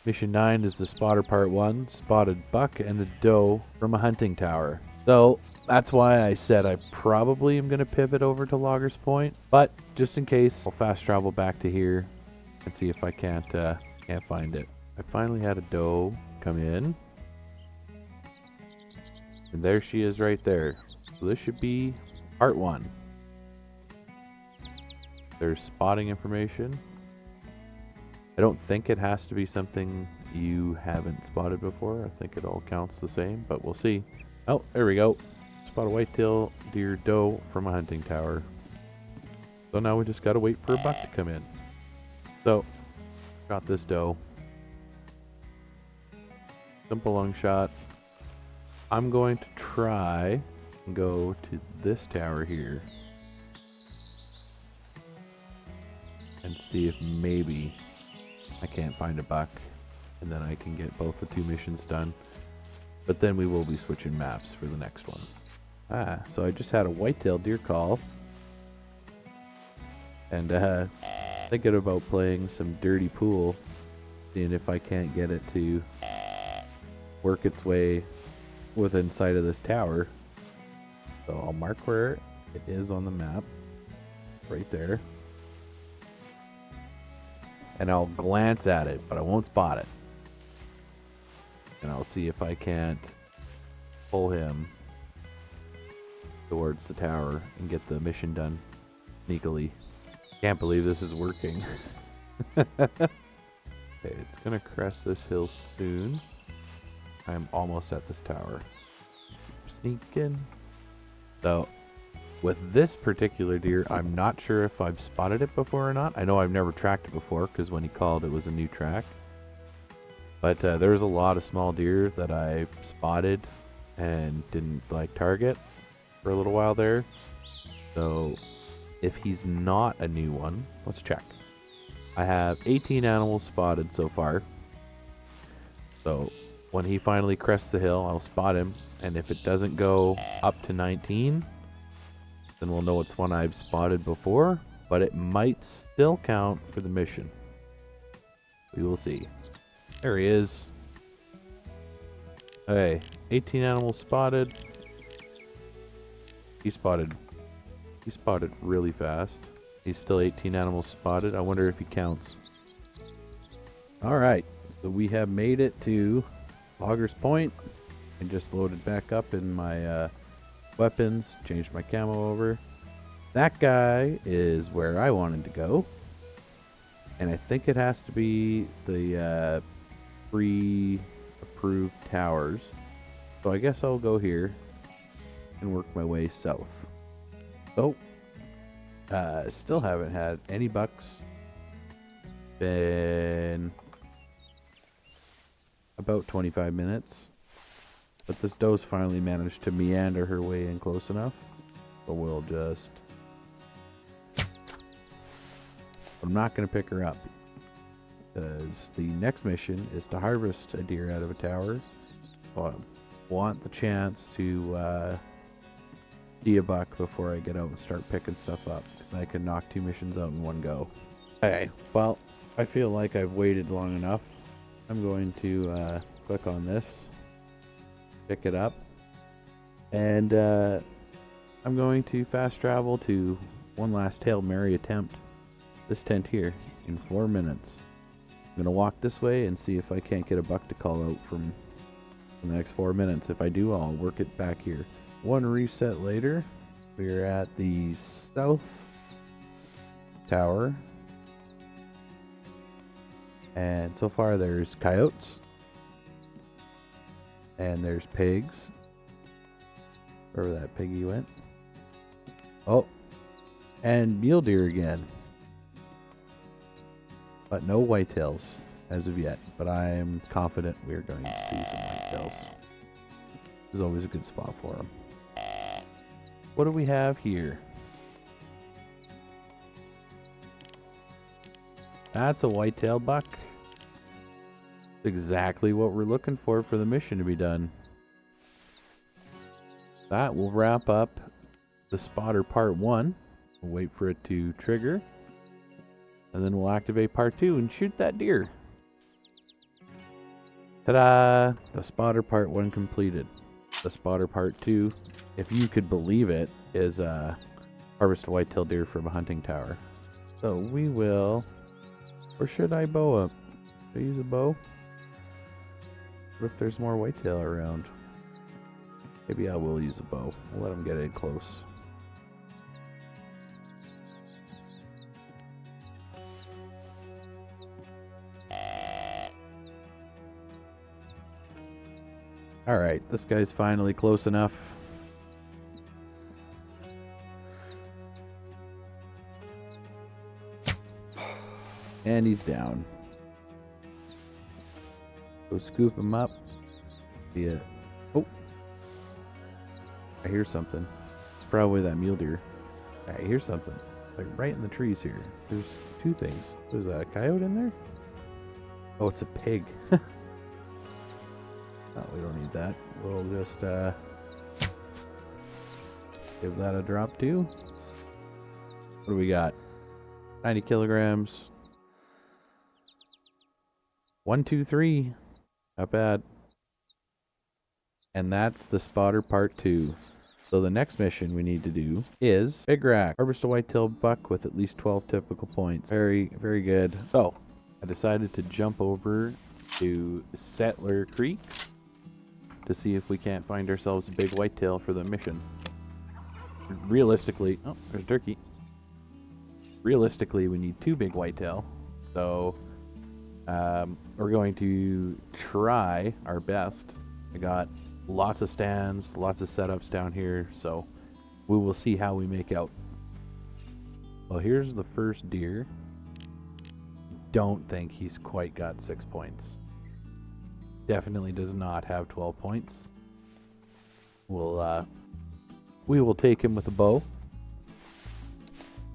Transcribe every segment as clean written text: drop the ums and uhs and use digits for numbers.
Mission 9 is the spotter part 1, spotted buck and a doe from a hunting tower. So that's why I said I probably am going to pivot over to Loggers Point, but just in case, I'll fast travel back to here and see if I can't find it. I finally had a doe come in, and there she is right there. So this should be part 1. There's spotting information. I don't think it has to be something you haven't spotted before. I think it all counts the same, but we'll see. Oh, there we go. Spot a whitetail deer doe from a hunting tower. So now we just gotta wait for a buck to come in. So, got this doe. Simple long shot. I'm going to try and go to this tower here and see if maybe I can't find a buck, and then I can get both the 2 missions done. But then we will be switching maps for the next one. So I just had a whitetail deer call, and thinking about playing some dirty pool, seeing if I can't get it to work its way within sight of this tower. So I'll mark where it is on the map, right there. And I'll glance at it, but I won't spot it. And I'll see if I can't pull him towards the tower and get the mission done sneakily. Can't believe this is working. Okay, it's gonna crest this hill soon. I'm almost at this tower. Sneaking. So, with this particular deer, I'm not sure if I've spotted it before or not. I know I've never tracked it before because when he called it was a new track. But there's a lot of small deer that I spotted and didn't like target for a little while there. So if he's not a new one, let's check. I have 18 animals spotted so far. So when he finally crests the hill, I'll spot him. And if it doesn't go up to 19, then we'll know it's one I've spotted before, but it might still count for the mission. We will see. There he is. Okay, 18 animals spotted. He spotted really fast. He's still 18 animals spotted. I wonder if he counts. Alright, so we have made it to Loggers Point. I just loaded back up in my weapons, changed my camo over. That guy is where I wanted to go, and I think it has to be the pre-approved towers. So I guess I'll go here and work my way south. So still haven't had any bucks. Been about 25 minutes. But this doe's finally managed to meander her way in close enough. So we'll just... I'm not going to pick her up, because the next mission is to harvest a deer out of a tower. So I want the chance to see a buck before I get out and start picking stuff up, because I can knock 2 missions out in one go. Okay, well, I feel like I've waited long enough. I'm going to click on this, pick it up, and I'm going to fast travel to one last Hail Mary attempt. This tent here in 4 minutes. I'm going to walk this way and see if I can't get a buck to call out from the next 4 minutes. If I do, I'll work it back here. One reset later, we're at the south tower. And so far there's coyotes. And there's pigs. Wherever that piggy went. Oh, and mule deer again. But no whitetails as of yet. But I am confident we're going to see some whitetails. This is always a good spot for them. What do we have here? That's a whitetail buck. Exactly what we're looking for the mission to be done. That will wrap up the spotter part 1. We'll wait for it to trigger. And then we'll activate part 2 and shoot that deer. Ta-da! The spotter part 1 completed. The spotter part 2, if you could believe it, is harvest a whitetail deer from a hunting tower. So we will... Or should I bow up? Should I use a bow? What if there's more whitetail around? Maybe I will use a bow. I'll let him get in close. Alright, this guy's finally close enough. And he's down. Go scoop him up. Yeah. Oh! I hear something. It's probably that mule deer. I hear something. Like right in the trees here. There's 2 things. There's a coyote in there? Oh, it's a pig. Oh, we don't need that. We'll just give that a drop too. What do we got? 90 kilograms. 1, 2, 3. Not bad. And that's the spotter part 2. So the next mission we need to do is Big Rack. Harvest a whitetail buck with at least 12 typical points. Very, very good. So I decided to jump over to Settler Creek to see if we can't find ourselves a big whitetail for the mission. Realistically, oh, there's a turkey. Realistically, we need 2 big whitetail. So we're going to try our best. I got lots of stands, lots of setups down here, so we will see how we make out. Well, here's the first deer. Don't think he's quite got 6 points. Definitely does not have 12 points. We will take him with a bow.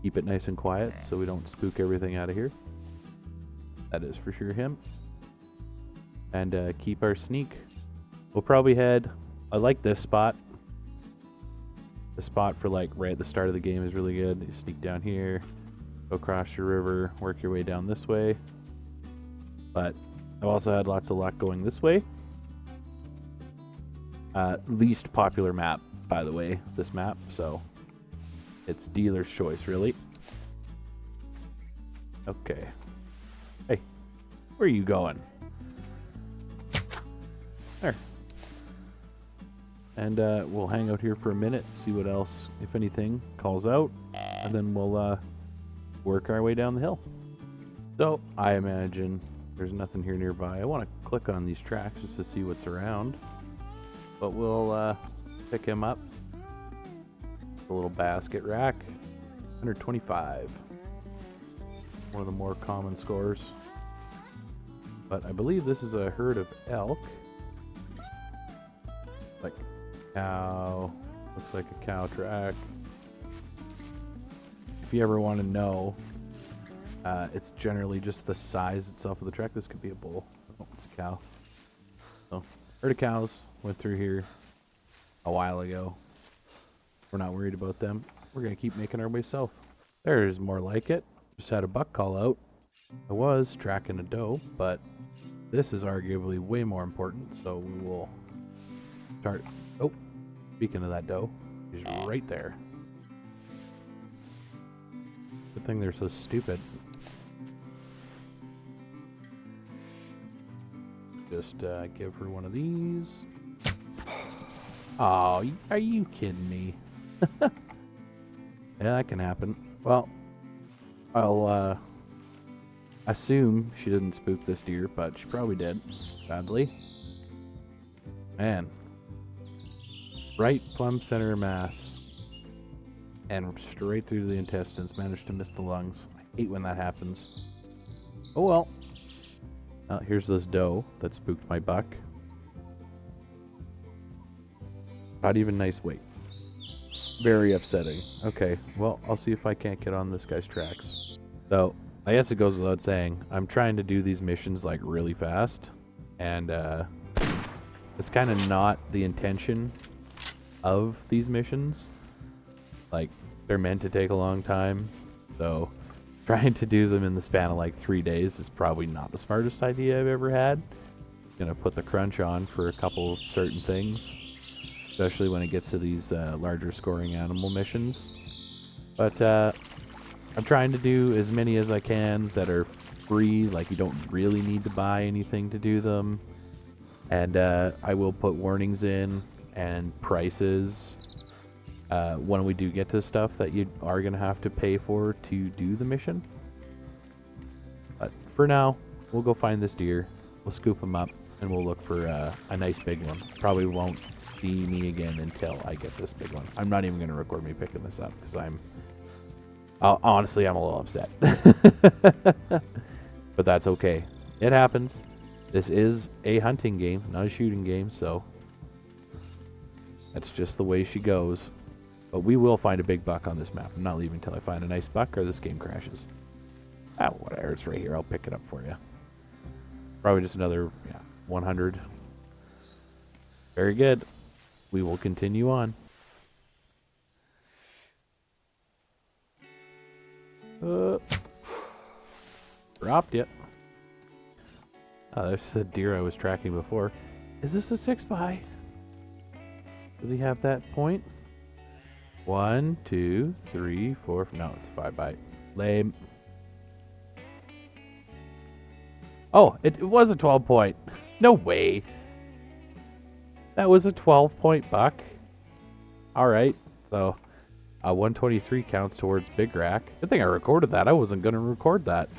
Keep it nice and quiet so we don't spook everything out of here. That is for sure him. And keep our sneak. We'll probably head... I like this spot. The spot for like right at the start of the game is really good. You sneak down here, go across your river, work your way down this way. But I've also had lots of luck going this way. Least popular map, by the way, this map, so it's dealer's choice, really. Okay. Hey, where are you going? There. And we'll hang out here for a minute, see what else, if anything, calls out, and then we'll work our way down the hill. So, I imagine there's nothing here nearby. I want to click on these tracks just to see what's around. But we'll pick him up. A little basket rack. 125. One of the more common scores. But I believe this is a herd of elk. Like cow. Looks like a cow track. If you ever want to know, it's generally just the size itself of the track. This could be a bull. Oh, it's a cow. So, herd of cows went through here a while ago. We're not worried about them. We're going to keep making our way south. There's more like it. Just had a buck call out. I was tracking a doe, but this is arguably way more important, so we will start... Oh, speaking of that doe, she's right there. Good thing they're so stupid. Just give her one of these. Oh, are you kidding me? Yeah, that can happen. Well, I'll assume she didn't spook this deer, but she probably did, sadly. Man. Right plumb center mass. And straight through the intestines. Managed to miss the lungs. I hate when that happens. Oh well. Here's this doe that spooked my buck. Not even nice weight. Very upsetting. Okay, well, I'll see if I can't get on this guy's tracks. So, I guess it goes without saying, I'm trying to do these missions like really fast. And it's kind of not the intention of these missions. Like, they're meant to take a long time. So, trying to do them in the span of like 3 days is probably not the smartest idea I've ever had. gonna put the crunch on for a couple certain things, especially when it gets to these larger scoring animal missions. But I'm trying to do as many as I can that are free, like you don't really need to buy anything to do them. And I will put warnings in and prices when we do get to stuff that you are going to have to pay for to do the mission. But for now, we'll go find this deer, we'll scoop him up, and we'll look for a nice big one. Probably won't see me again until I get this big one. I'm not even going to record me picking this up because honestly, I'm a little upset. But that's okay. It happens. This is a hunting game, not a shooting game, so that's just the way she goes. But we will find a big buck on this map. I'm not leaving until I find a nice buck or this game crashes. Ah, whatever, it's right here. I'll pick it up for you. Probably just another 100. Very good. We will continue on. Dropped it. Oh, there's the deer I was tracking before. Is this a 6x? Does he have that point? 1, 2, 3, 4. No, it's a 5x. Lame. Oh, it was a 12 point. No way. That was a 12 point buck. Alright, so 123 counts towards big rack. Good thing I recorded that. I wasn't going to record that.